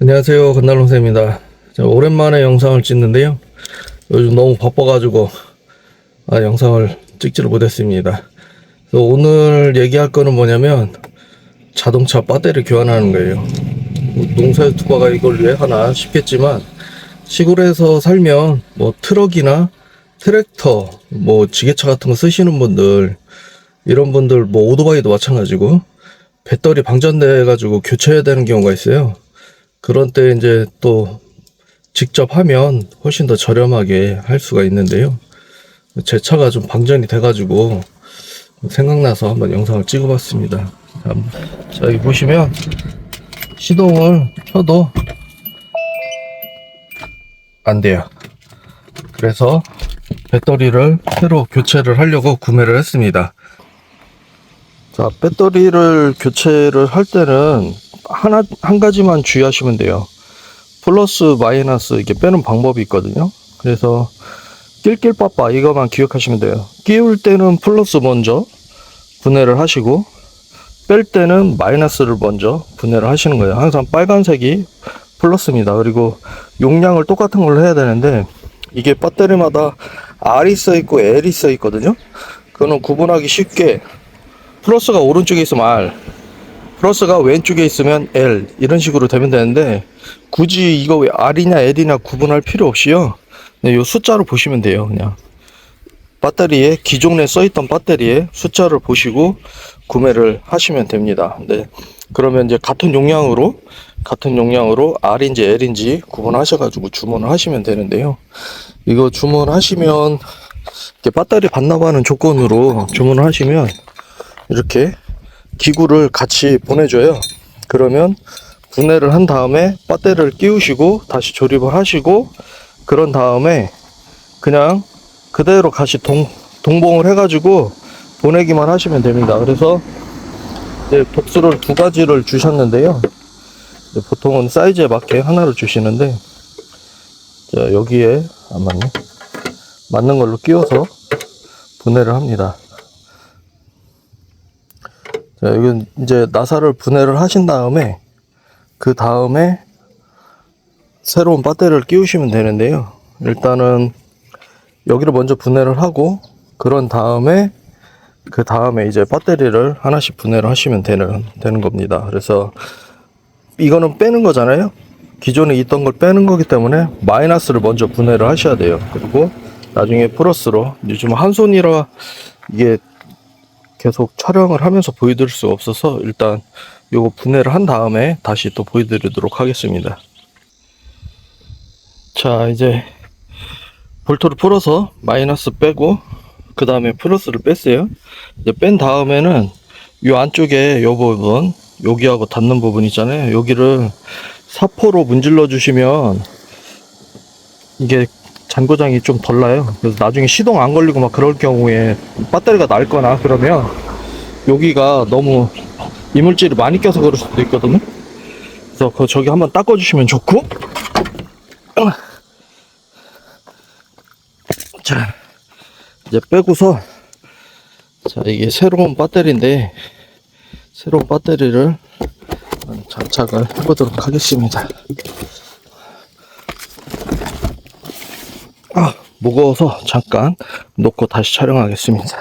안녕하세요, 건달롱새입니다. 오랜만에 영상을 찍는데요. 요즘 너무 바빠가지고 영상을 찍지를 못했습니다. 그래서 오늘 얘기할 거는 뭐냐면 자동차 배터리 교환하는 거예요. 농사 유튜버가 이걸 왜 하나 싶겠지만, 시골에서 살면 뭐 트럭이나 트랙터, 뭐 지게차 같은 거 쓰시는 분들, 이런 분들 뭐 오토바이도 마찬가지고 배터리 방전돼 가지고 교체해야 되는 경우가 있어요. 그런 때 이제 또 직접 하면 훨씬 더 저렴하게 할 수가 있는데요. 제 차가 좀 방전이 돼가지고 생각나서 한번 영상을 찍어봤습니다. 자, 여기 보시면 시동을 켜도 안 돼요. 그래서 배터리를 새로 교체를 하려고 구매를 했습니다. 자, 배터리를 교체를 할 때는 한 가지만 주의하시면 돼요. 플러스 마이너스 이렇게 빼는 방법이 있거든요. 그래서 낄낄빠빠 이거만 기억하시면 돼요. 끼울 때는 플러스 먼저 분해를 하시고, 뺄 때는 마이너스를 먼저 분해를 하시는 거예요. 항상 빨간색이 플러스입니다. 그리고 용량을 똑같은 걸로 해야 되는데, 이게 배터리마다 R이 써 있고 L이 써 있거든요. 그거는 구분하기 쉽게 플러스가 오른쪽에 있으면 R, 플러스가 왼쪽에 있으면 L, 이런 식으로 되면 되는데, 굳이 이거 왜 R이냐 L이냐 구분할 필요 없이요, 요 숫자로 보시면 돼요. 그냥 배터리에, 기존에 써있던 배터리에 숫자를 보시고 구매를 하시면 됩니다. 네. 그러면 이제 같은 용량으로 R인지 L인지 구분하셔가지고 주문을 하시면 되는데요. 이거 주문하시면, 이렇게 배터리 반납하는 조건으로 주문을 하시면 이렇게 기구를 같이 보내줘요. 그러면 분해를 한 다음에 배터리를 끼우시고 다시 조립을 하시고, 그런 다음에 그냥 그대로 같이 동봉을 해가지고 보내기만 하시면 됩니다. 그래서 이제 복수를 두 가지를 주셨는데요. 보통은 사이즈에 맞게 하나를 주시는데, 자, 여기에 안 맞네. 맞는 걸로 끼워서 분해를 합니다. 자, 여기 이제 나사를 분해를 하신 다음에, 그 다음에 새로운 배터리를 끼우시면 되는데요. 일단은 여기를 먼저 분해를 하고, 그런 다음에 그 다음에 이제 배터리를 하나씩 분해를 하시면 되는 겁니다. 그래서 이거는 빼는 거잖아요. 기존에 있던 걸 빼는 거기 때문에 마이너스를 먼저 분해를 하셔야 돼요. 그리고 나중에 플러스로, 요즘 한 손이라 이게 계속 촬영을 하면서 보여드릴 수 없어서 일단 요거 분해를 한 다음에 다시 또 보여드리도록 하겠습니다. 자, 이제 볼트를 풀어서 마이너스 빼고 그 다음에 플러스를 뺐어요. 이제 뺀 다음에는 요 안쪽에 요 부분, 여기하고 닿는 부분 있잖아요. 여기를 사포로 문질러 주시면 이게 잔고장이 좀 덜 나요. 그래서 나중에 시동 안 걸리고 막 그럴 경우에 배터리가 낡거나 그러면 여기가 너무 이물질이 많이 껴서 그럴 수도 있거든요. 그래서 저기 한번 닦아 주시면 좋고, 자, 이제 빼고서, 자, 이게 새로운 배터리인데, 새로운 배터리를 장착을 해보도록 하겠습니다. 무거워서 잠깐 놓고 다시 촬영하겠습니다.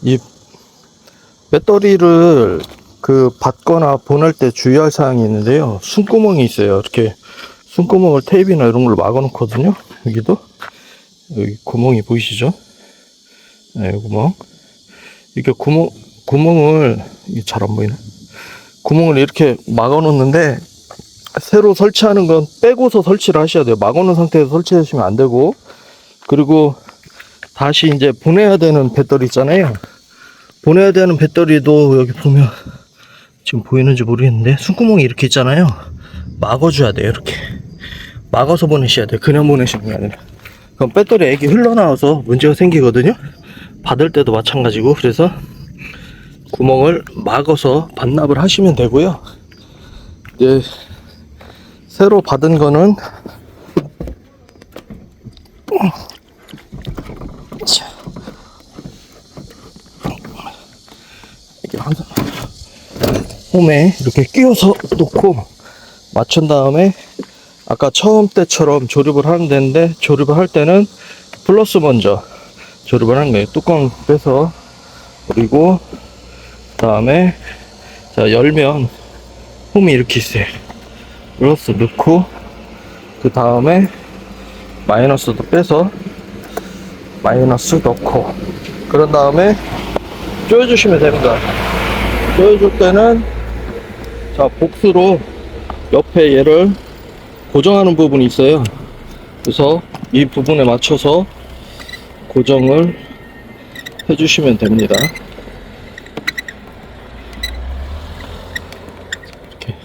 이 배터리를 받거나 보낼 때 주의할 사항이 있는데요. 숨구멍이 있어요. 이렇게 숨구멍을 테이프나 이런 걸로 막아 놓거든요. 여기도, 여기 구멍이 보이시죠? 네, 구멍. 이렇게 구멍을, 이게 잘 안 보이네. 구멍을 이렇게 막아 놓는데, 새로 설치하는 건 빼고서 설치를 하셔야 돼요. 막아 놓은 상태에서 설치하시면 안 되고, 그리고 다시 이제 보내야 되는 배터리 있잖아요. 보내야 되는 배터리도 여기 보면, 지금 보이는지 모르겠는데, 숨구멍이 이렇게 있잖아요. 막아줘야 돼요. 이렇게 막아서 보내셔야 돼요. 그냥 보내시는 게 아니라. 그럼 배터리 액이 흘러나와서 문제가 생기거든요. 받을 때도 마찬가지고. 그래서 구멍을 막아서 반납을 하시면 되고요. 이제 새로 받은 거는 이렇게 항상 홈에 이렇게 끼워서 놓고, 맞춘 다음에 아까 처음 때처럼 조립을 하면 되는데, 조립을 할 때는 플러스 먼저 조립을 하는 거예요. 뚜껑 빼서, 그리고 그 다음에 자 열면 홈이 이렇게 있어요. 플러스 넣고, 그 다음에 마이너스도 빼서 마이너스 넣고, 그런 다음에 조여주시면 됩니다. 조여줄 때는 자 복수로 옆에 얘를 고정하는 부분이 있어요. 그래서 이 부분에 맞춰서 고정을 해주시면 됩니다. 이렇게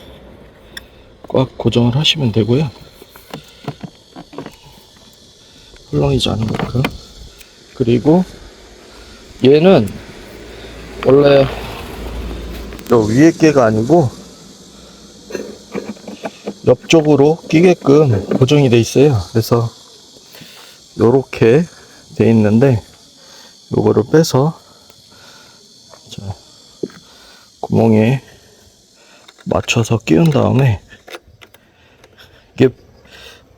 꽉 고정을 하시면 되고요. 헐렁이지 않은 만큼. 그리고 얘는 원래 저 위에 깨가 아니고 옆쪽으로 끼게끔 고정이 돼 있어요. 그래서 요렇게 돼 있는데, 요거를 빼서 자 구멍에 맞춰서 끼운 다음에, 이게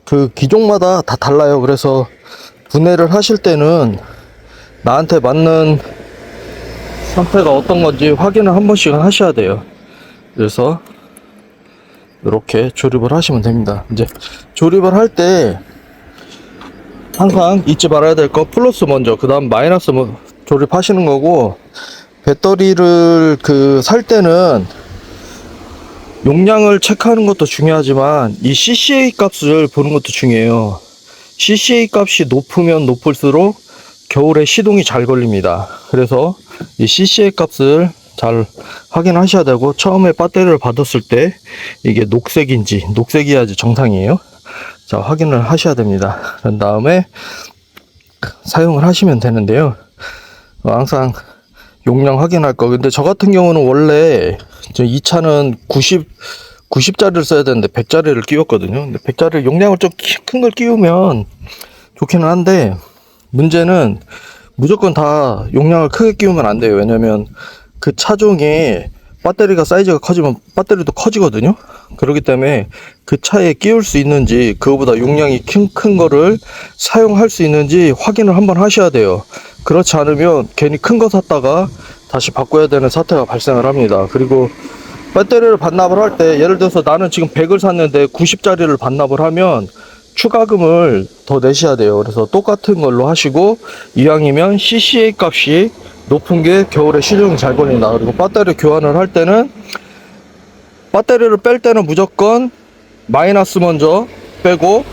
그 기종마다 다 달라요. 그래서 분해를 하실 때는 나한테 맞는 상태가 어떤 건지 확인을 한 번씩은 하셔야 돼요. 그래서 이렇게 조립을 하시면 됩니다. 이제 조립을 할 때 항상 잊지 말아야 될 거, 플러스 먼저, 그 다음 마이너스 조립하시는 거고, 배터리를 살 때는 용량을 체크하는 것도 중요하지만 이 CCA 값을 보는 것도 중요해요. CCA 값이 높으면 높을수록 겨울에 시동이 잘 걸립니다. 그래서 이 CCA 값을 잘 확인하셔야 되고, 처음에 배터리를 받았을 때 이게 녹색이어야지 정상이에요. 자, 확인을 하셔야 됩니다. 그런 다음에 사용을 하시면 되는데요. 항상 용량 확인할 거. 근데 저 같은 경우는 원래 이 차는 90짜리를 써야 되는데 100짜리를 끼웠거든요. 근데 100짜리 용량을 좀 큰 걸 끼우면 좋기는 한데, 문제는 무조건 다 용량을 크게 끼우면 안 돼요. 왜냐면 그 차종에 배터리가 사이즈가 커지면 배터리도 커지거든요. 그렇기 때문에 그 차에 끼울 수 있는지, 그거보다 용량이 큰 거를 사용할 수 있는지 확인을 한번 하셔야 돼요. 그렇지 않으면 괜히 큰 거 샀다가 다시 바꿔야 되는 사태가 발생을 합니다. 그리고 배터리를 반납을 할 때, 예를 들어서 나는 지금 100을 샀는데 90짜리를 반납을 하면 추가금을 더 내셔야 돼요. 그래서 똑같은 걸로 하시고, 이왕이면 CCA 값이 높은 게 겨울에 시동이 잘 걸린다. 그리고 배터리 교환을 할 때는, 배터리를 뺄 때는 무조건 마이너스 먼저 빼고,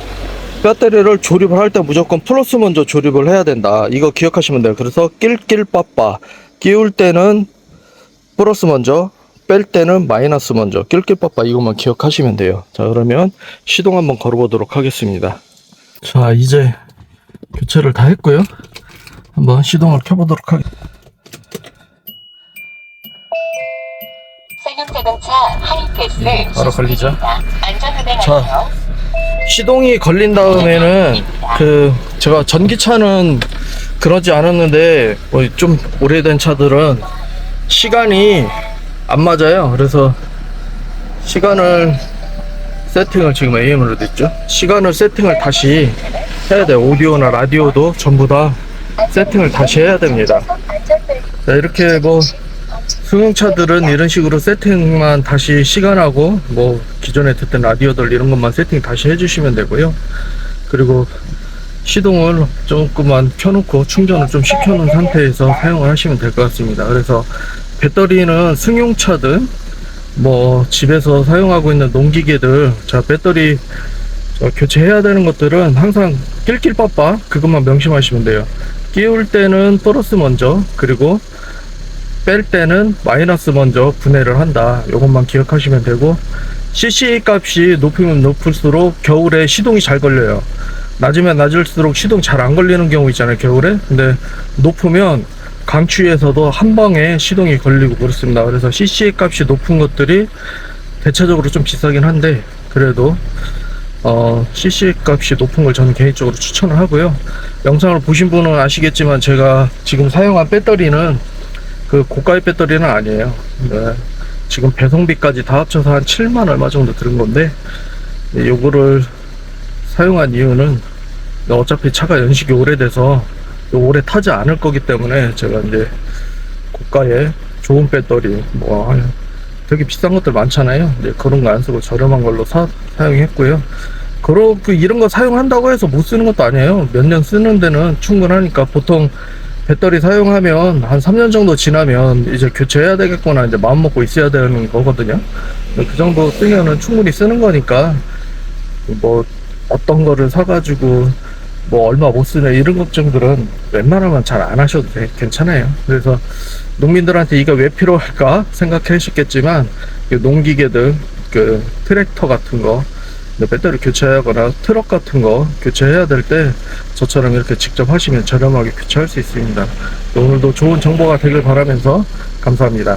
배터리를 조립을 할 때 무조건 플러스 먼저 조립을 해야 된다. 이거 기억하시면 돼요. 그래서 낄낄빠빠, 끼울 때는 플러스 먼저, 뺄 때는 마이너스 먼저, 낄낄빠빠, 이것만 기억하시면 돼요. 자, 그러면 시동 한번 걸어보도록 하겠습니다. 자, 이제 교체를 다 했고요. 한번 시동을 켜보도록 하겠습니다. 승용자동차 하이패스 바로 걸리죠. 안전운행하세요. 자, 시동이 걸린 다음에는 제가 전기차는 그러지 않았는데 좀 오래된 차들은 시간이 안 맞아요. 그래서 시간을 세팅을, 지금 AM으로 됐죠. 시간을 세팅을 다시 해야 돼요. 오디오나 라디오도 전부 다 세팅을 다시 해야 됩니다. 자, 이렇게 승용차들은 이런 식으로 세팅만 다시, 시간하고 기존에 듣던 라디오들 이런 것만 세팅 다시 해주시면 되고요. 그리고 시동을 조금만 켜놓고 충전을 좀 시켜놓은 상태에서 사용을 하시면 될 것 같습니다. 그래서 배터리는 승용차든 집에서 사용하고 있는 농기계들, 자, 배터리 교체해야 되는 것들은 항상 낄낄빠빠, 그것만 명심하시면 돼요. 끼울 때는 플러스 먼저, 그리고 뺄 때는 마이너스 먼저 분해를 한다. 이것만 기억하시면 되고, CCA 값이 높으면 높을수록 겨울에 시동이 잘 걸려요. 낮으면 낮을수록 시동 잘 안 걸리는 경우 있잖아요, 겨울에. 근데 높으면 강추위에서도 한 방에 시동이 걸리고 그렇습니다. 그래서 CCA 값이 높은 것들이 대체적으로 좀 비싸긴 한데, 그래도 CCA 값이 높은 걸 저는 개인적으로 추천을 하고요. 영상을 보신 분은 아시겠지만 제가 지금 사용한 배터리는 그 고가의 배터리는 아니에요. 네. 지금 배송비까지 다 합쳐서 한 7만 얼마 정도 들은 건데, 요거를 사용한 이유는 어차피 차가 연식이 오래돼서 오래 타지 않을 거기 때문에 제가 이제 고가의 좋은 배터리, 뭐 되게 비싼 것들 많잖아요. 이제 그런 거 안 쓰고 저렴한 걸로 사용했고요. 이런 거 사용한다고 해서 못 쓰는 것도 아니에요. 몇 년 쓰는 데는 충분하니까. 보통 배터리 사용하면 한 3년 정도 지나면 이제 교체해야 되겠구나 이제 마음 먹고 있어야 되는 거거든요. 그 정도 쓰면은 충분히 쓰는 거니까, 뭐 어떤 거를 사가지고 뭐 얼마 못 쓰네 이런 걱정들은 웬만하면 잘 안 하셔도 괜찮아요. 그래서 농민들한테 이거 왜 필요할까 생각하셨겠지만, 농기계들, 그 트랙터 같은 거 배터리 교체하거나 트럭 같은 거 교체해야 될 때 저처럼 이렇게 직접 하시면 저렴하게 교체할 수 있습니다. 오늘도 좋은 정보가 되길 바라면서 감사합니다.